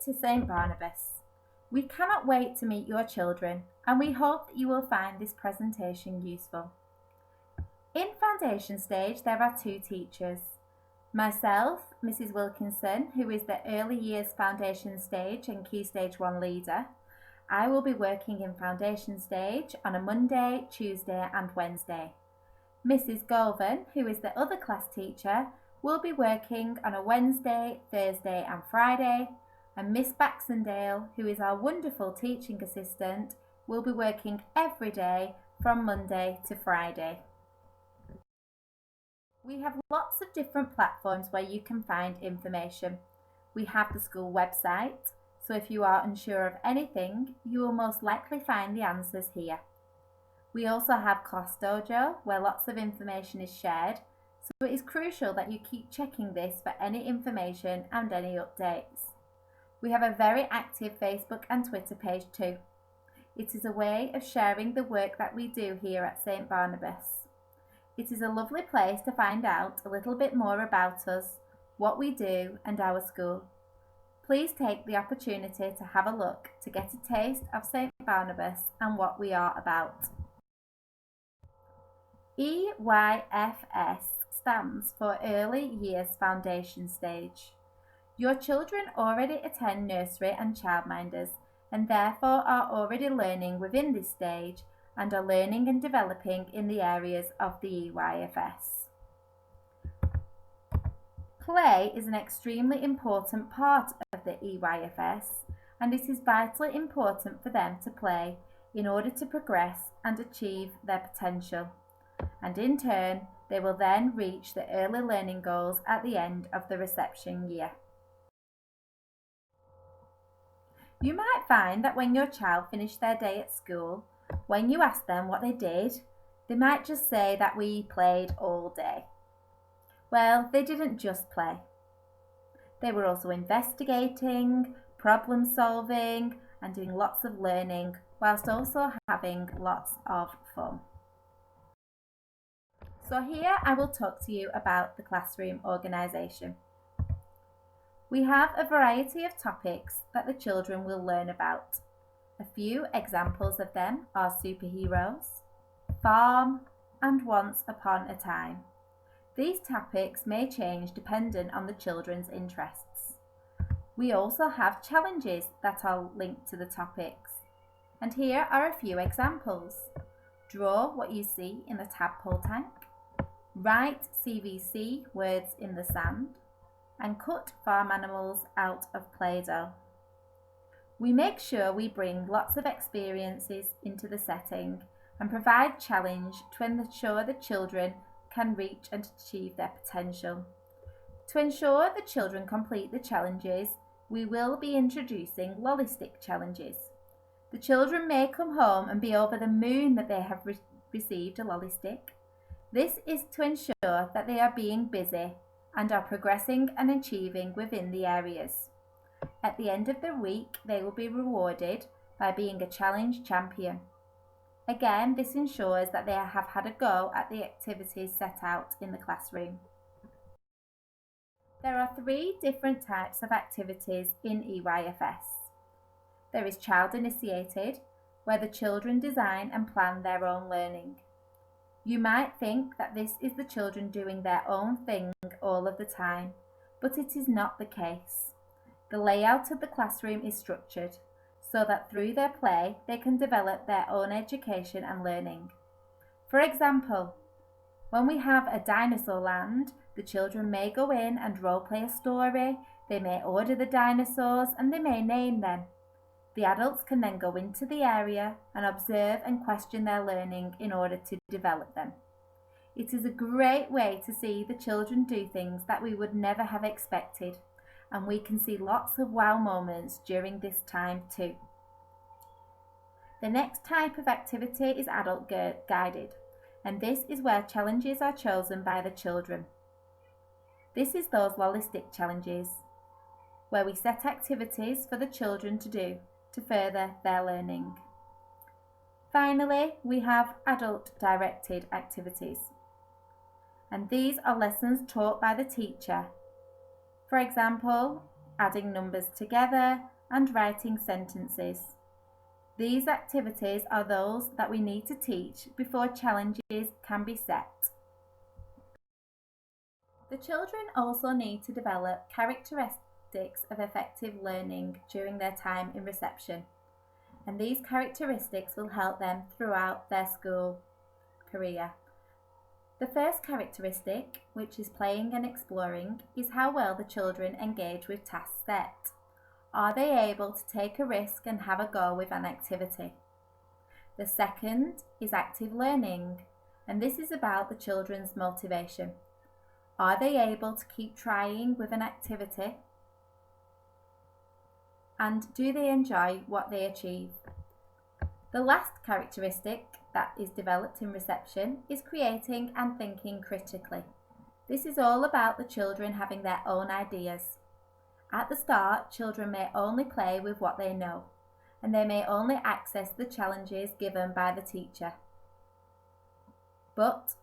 to St Barnabas. We cannot wait to meet your children and we hope that you will find this presentation useful. In foundation stage there are two teachers. Myself, Mrs Wilkinson, who is the early years foundation stage and key stage 1 leader. I will be working in foundation stage on a Monday, Tuesday and Wednesday. Mrs Golvan, who is the other class teacher, will be working on a Wednesday, Thursday and Friday, and Miss Baxendale, who is our wonderful teaching assistant, will be working every day from Monday to Friday. We have lots of different platforms where you can find information. We have the school website, so if you are unsure of anything, you will most likely find the answers here. We also have Class Dojo, where lots of information is shared, so it is crucial that you keep checking this for any information and any updates. We have a very active Facebook and Twitter page too. It is a way of sharing the work that we do here at St Barnabas. It is a lovely place to find out a little bit more about us, what we do and our school. Please take the opportunity to have a look to get a taste of St Barnabas and what we are about. EYFS stands for Early Years Foundation Stage. Your children already attend nursery and childminders and therefore are already learning within this stage and are learning and developing in the areas of the EYFS. Play is an extremely important part of the EYFS and it is vitally important for them to play in order to progress and achieve their potential. And in turn, they will then reach the early learning goals at the end of the reception year. You might find that when your child finished their day at school, when you ask them what they did, they might just say that we played all day. Well, they didn't just play. They were also investigating, problem solving, and doing lots of learning, whilst also having lots of fun. So here I will talk to you about the classroom organisation. We have a variety of topics that the children will learn about. A few examples of them are superheroes, farm, and once upon a time. These topics may change depending on the children's interests. We also have challenges that are linked to the topics. And here are a few examples. Draw what you see in the tadpole tank. Write CVC words in the sand and cut farm animals out of Play-Doh. We make sure we bring lots of experiences into the setting and provide challenge to ensure the children can reach and achieve their potential. To ensure the children complete the challenges, we will be introducing lolly stick challenges. The children may come home and be over the moon that they have received a lolly stick. This is to ensure that they are being busy and are progressing and achieving within the areas. At the end of the week, they will be rewarded by being a challenge champion. Again, this ensures that they have had a go at the activities set out in the classroom. There are 3 different types of activities in EYFS. There is child initiated, where the children design and plan their own learning. You might think that this is the children doing their own thing all of the time, but it is not the case. The layout of the classroom is structured so that through their play they can develop their own education and learning. For example, when we have a dinosaur land, the children may go in and role play a story, they may order the dinosaurs and they may name them. The adults can then go into the area and observe and question their learning in order to develop them. It is a great way to see the children do things that we would never have expected, and we can see lots of wow moments during this time too. The next type of activity is adult guided, and this is where challenges are chosen by the children. This is those lolly stick challenges, where we set activities for the children to do to further their learning. Finally, we have adult directed activities, and these are lessons taught by the teacher. For example, adding numbers together, and writing sentences. These activities are those that we need to teach before challenges can be set. The children also need to develop characteristics of effective learning during their time in reception, and these characteristics will help them throughout their school career. The first characteristic, which is playing and exploring, is how well the children engage with tasks set. Are they able to take a risk and have a go with an activity? The second is active learning, and this is about the children's motivation. Are they able to keep trying with an activity? And do they enjoy what they achieve? The last characteristic that is developed in reception is creating and thinking critically. This is all about the children having their own ideas. At the start, children may only play with what they know, and they may only access the challenges given by the teacher. But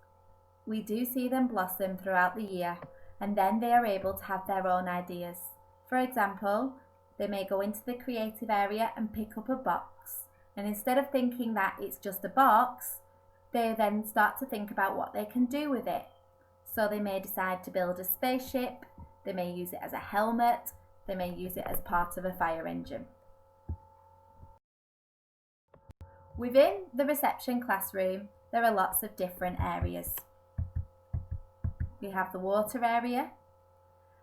we do see them blossom throughout the year, and then they are able to have their own ideas. For example, they may go into the creative area and pick up a box, and instead of thinking that it's just a box, they then start to think about what they can do with it. So they may decide to build a spaceship, they may use it as a helmet, they may use it as part of a fire engine. Within the reception classroom, there are lots of different areas. We have the water area,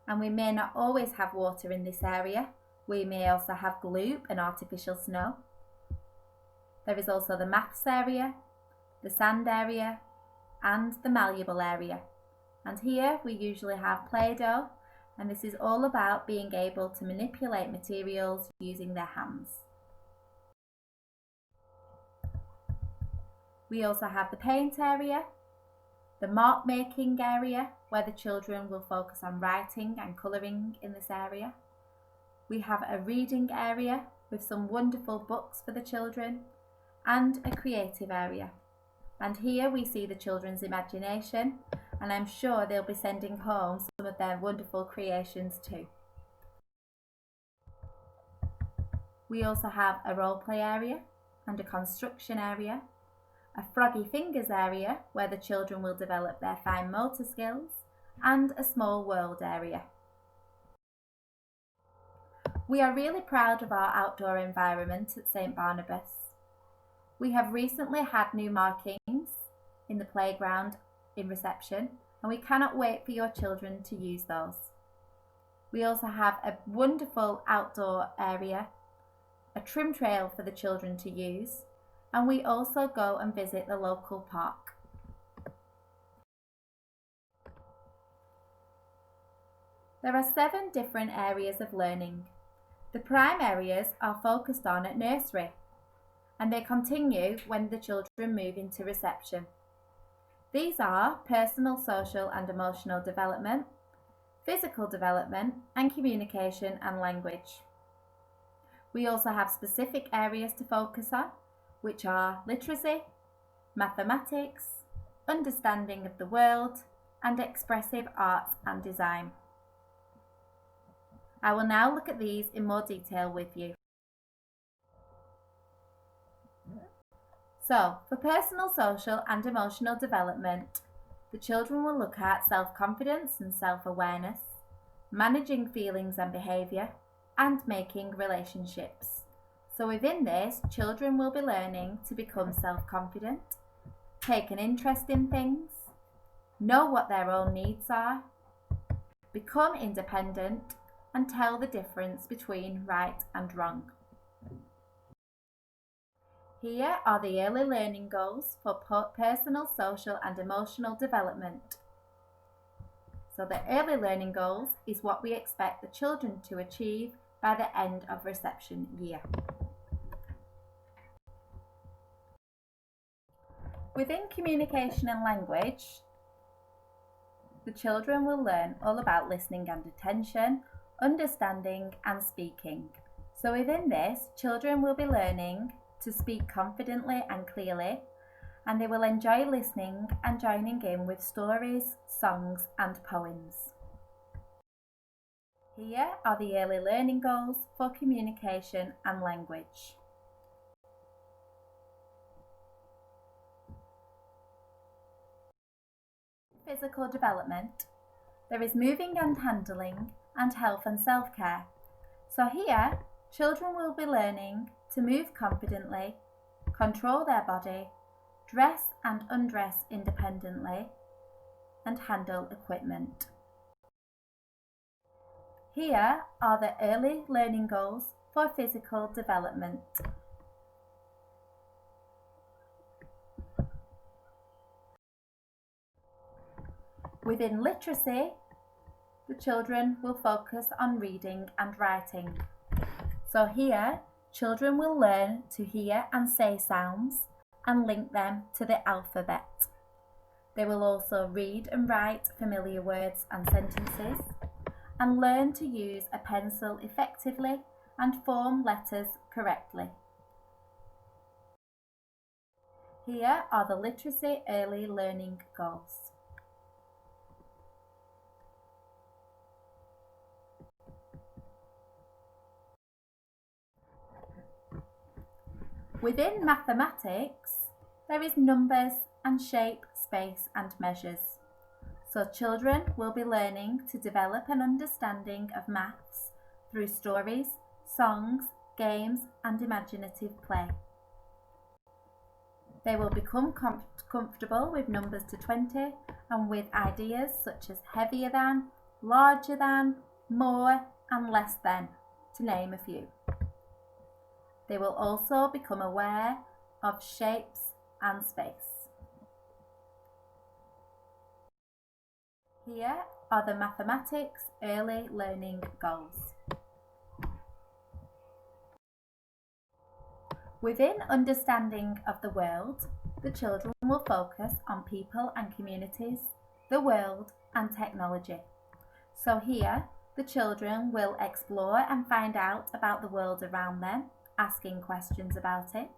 and we may not always have water in this area. We may also have gloop and artificial snow. There is also the maths area, the sand area, and the malleable area. And here we usually have Play-Doh, and this is all about being able to manipulate materials using their hands. We also have the paint area, the mark making area, where the children will focus on writing and colouring in this area. We have a reading area with some wonderful books for the children, and a creative area. And here we see the children's imagination, and I'm sure they'll be sending home some of their wonderful creations too. We also have a role play area and a construction area, a froggy fingers area where the children will develop their fine motor skills, and a small world area. We are really proud of our outdoor environment at St Barnabas. We have recently had new markings in the playground in reception, and we cannot wait for your children to use those. We also have a wonderful outdoor area, a trim trail for the children to use, and we also go and visit the local park. There are 7 different areas of learning. The prime areas are focused on at nursery, and they continue when the children move into reception. These are personal, social and emotional development, physical development, and communication and language. We also have specific areas to focus on, which are literacy, mathematics, understanding of the world, and expressive arts and design. I will now look at these in more detail with you. So, for personal, social and emotional development, the children will look at self-confidence and self-awareness, managing feelings and behaviour, and making relationships. So within this, children will be learning to become self-confident, take an interest in things, know what their own needs are, become independent, and tell the difference between right and wrong. Here are the early learning goals for personal, social and emotional development. So the early learning goals is what we expect the children to achieve by the end of reception year. Within communication and language, the children will learn all about listening and attention, understanding and speaking. So within this, children will be learning to speak confidently and clearly, and they will enjoy listening and joining in with stories, songs and poems. Here are the early learning goals for communication and language. Physical development. There is moving and handling and health and self-care. So here, children will be learning to move confidently, control their body, dress and undress independently, and handle equipment. Here are the early learning goals for physical development. Within literacy, the children will focus on reading and writing. So here, children will learn to hear and say sounds and link them to the alphabet. They will also read and write familiar words and sentences and learn to use a pencil effectively and form letters correctly. Here are the literacy early learning goals. Within mathematics, there is numbers and shape, space and measures. So children will be learning to develop an understanding of maths through stories, songs, games and imaginative play. They will become comfortable with numbers to 20 and with ideas such as heavier than, larger than, more and less than, to name a few. They will also become aware of shapes and space. Here are the mathematics early learning goals. Within understanding of the world, the children will focus on people and communities, the world and technology. So here, the children will explore and find out about the world around them, asking questions about it,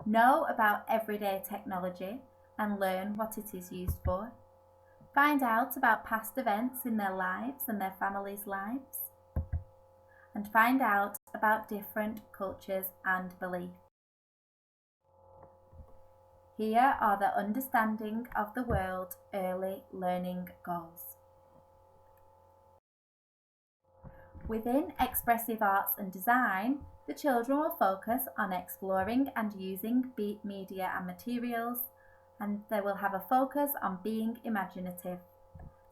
know about everyday technology and learn what it is used for, find out about past events in their lives and their families' lives, and find out about different cultures and beliefs. Here are the understanding of the world early learning goals. Within expressive arts and design, the children will focus on exploring and using media and materials, and they will have a focus on being imaginative.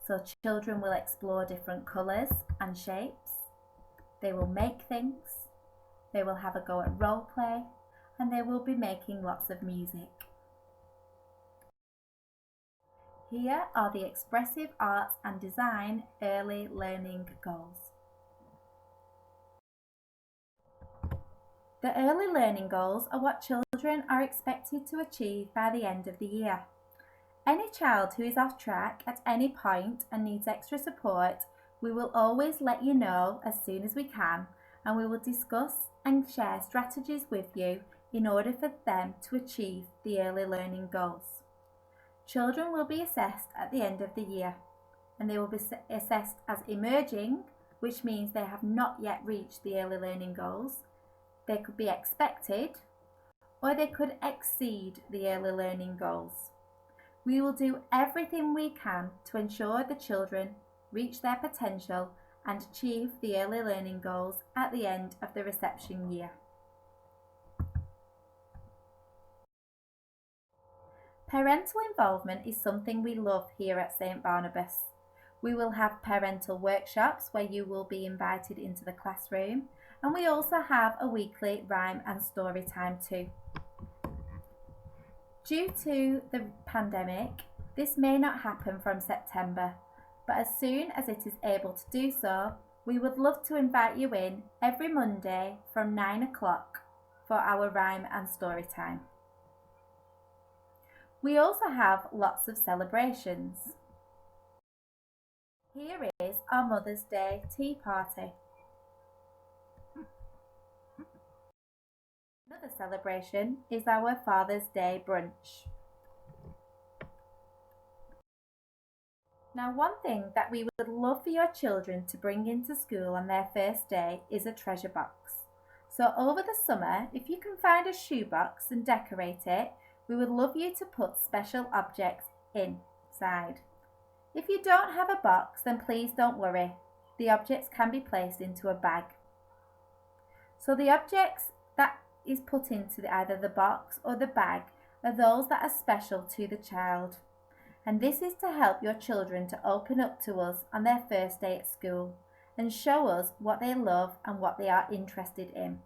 So children will explore different colours and shapes, they will make things, they will have a go at role play, and they will be making lots of music. Here are the expressive arts and design early learning goals. The early learning goals are what children are expected to achieve by the end of the year. Any child who is off track at any point and needs extra support, we will always let you know as soon as we can, and we will discuss and share strategies with you in order for them to achieve the early learning goals. Children will be assessed at the end of the year, and they will be assessed as emerging, which means they have not yet reached the early learning goals. They could be expected, or they could exceed the early learning goals. We will do everything we can to ensure the children reach their potential and achieve the early learning goals at the end of the reception year. Parental involvement is something we love here at St Barnabas. We will have parental workshops where you will be invited into the classroom, and we also have a weekly rhyme and story time too. Due to the pandemic, this may not happen from September, but as soon as it is able to do so, we would love to invite you in every Monday from 9 o'clock for our rhyme and story time. We also have lots of celebrations. Here is our Mother's Day tea party. Another celebration is our Father's Day brunch. Now, one thing that we would love for your children to bring into school on their first day is a treasure box. So over the summer, if you can find a shoebox and decorate it, we would love you to put special objects inside. If you don't have a box, then please don't worry. The objects can be placed into a bag. So the objects that is put into either the box or the bag are those that are special to the child. And this is to help your children to open up to us on their first day at school and show us what they love and what they are interested in.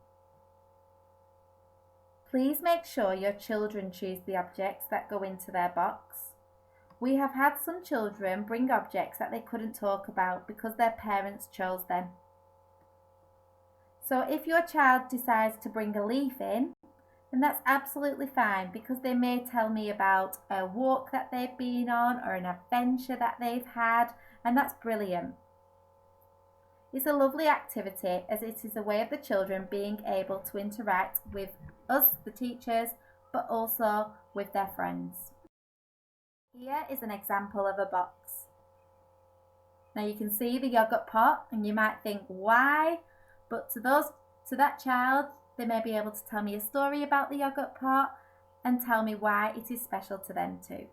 Please make sure your children choose the objects that go into their box. We have had some children bring objects that they couldn't talk about because their parents chose them. So if your child decides to bring a leaf in, then that's absolutely fine because they may tell me about a walk that they've been on or an adventure that they've had, and that's brilliant. It's a lovely activity as it is a way of the children being able to interact with us, the teachers, but also with their friends. Here is an example of a box. Now you can see the yogurt pot and you might think why, but to that child, they may be able to tell me a story about the yogurt pot and tell me why it is special to them too.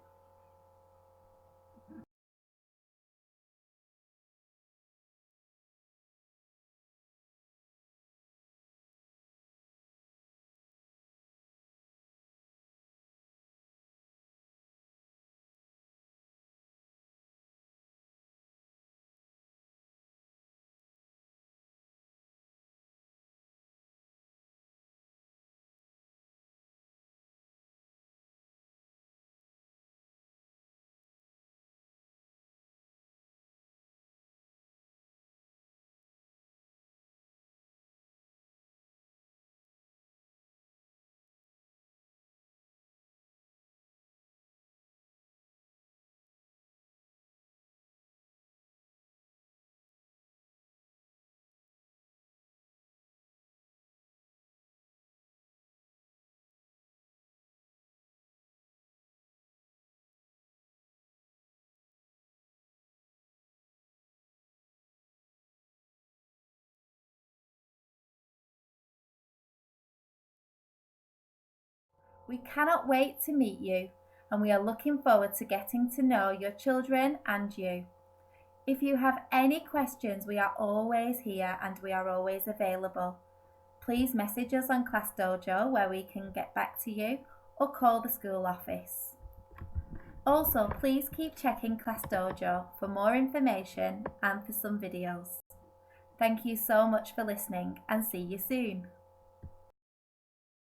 We cannot wait to meet you, and we are looking forward to getting to know your children and you. If you have any questions, we are always here and we are always available. Please message us on Class Dojo where we can get back to you, or call the school office. Also, please keep checking Class Dojo for more information and for some videos. Thank you so much for listening and see you soon.